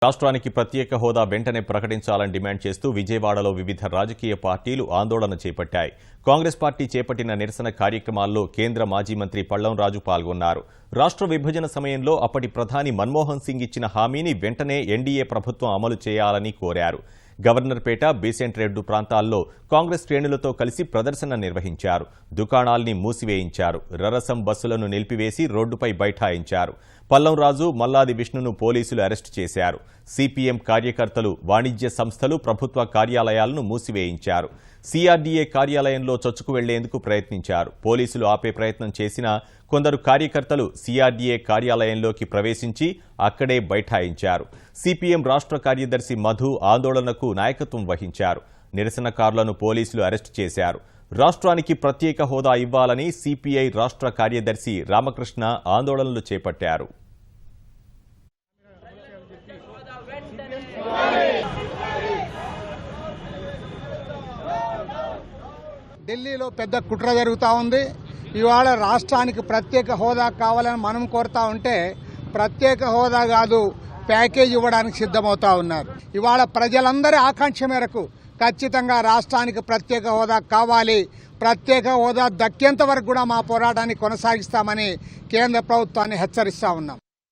రాష్ట్రానికి ప్రత్యేక హోదా వెంటనే ప్రకటించాలని డిమాండ్ చేస్తూ విజయవాడలో వివిధ రాజకీయ పార్టీలు ఆందోళన చేపట్టాయి. కాంగ్రెస్ పార్టీ చేపట్టిన నిరసన కార్యక్రమాల్లో కేంద్ర మాజీ మంత్రి పళ్లం రాజు పాల్గొన్నారు. రాష్ట్ర విభజన సమయంలో అప్పటి ప్రధాని మన్మోహన్ సింగ్ ఇచ్చిన హామీని వెంటనే ఎన్డీఏ ప్రభుత్వం అమలు చేయాలని కోరారు. గవర్నర్పేట, బీసెంట్ రోడ్డు ప్రాంతాల్లో కాంగ్రెస్ శ్రేణులతో కలిసి ప్రదర్శన నిర్వహించారు. దుకాణాల్ని మూసివేయించారు. రరసం బస్సులను నిలిపివేసి రోడ్డుపై బైఠాయించారు. పళ్లం రాజు, మల్లాది విష్ణును పోలీసులు అరెస్టు చేశారు. సిపిఎం కార్యకర్తలు వాణిజ్య సంస్థలు, ప్రభుత్వ కార్యాలయాలను మూసివేయించారు. సిఆర్డీఏ కార్యాలయంలో చొచ్చుకు వెళ్లేందుకు ప్రయత్నించారు. పోలీసులు ఆపే ప్రయత్నం చేసినా కొందరు కార్యకర్తలు సిఆర్డీఏ కార్యాలయంలోకి ప్రవేశించి అక్కడే బైఠాయించారు. సిపిఎం రాష్ట్ర కార్యదర్శి మధు ఆందోళనకు నాయకత్వం వహించారు. నిరసనకారులను పోలీసులు అరెస్టు చేశారు. రాష్ట్రానికి ప్రత్యేక హోదా ఇవ్వాలని సిపిఐ రాష్ట్ర కార్యదర్శి రామకృష్ణ ఆందోళనలు చేపట్టారు. ఢిల్లీలో పెద్ద కుట్ర జరుగుతూ ఉంది. ఇవాళ రాష్ట్రానికి ప్రత్యేక హోదా కావాలని మనం కోరుతా ఉంటే ప్రత్యేక హోదా కాదు, ప్యాకేజ్ ఇవ్వడానికి సిద్ధమవుతా ఉన్నారు. ఇవాళ ప్రజలందరి ఆకాంక్ష మేరకు ఖచ్చితంగా రాష్ట్రానికి ప్రత్యేక హోదా కావాలి, ప్రత్యేక హోదా దక్కేంత వరకు కూడా మా పోరాటాన్ని కొనసాగిస్తామని కేంద్ర ప్రభుత్వాన్ని హెచ్చరిస్తా ఉన్నాం.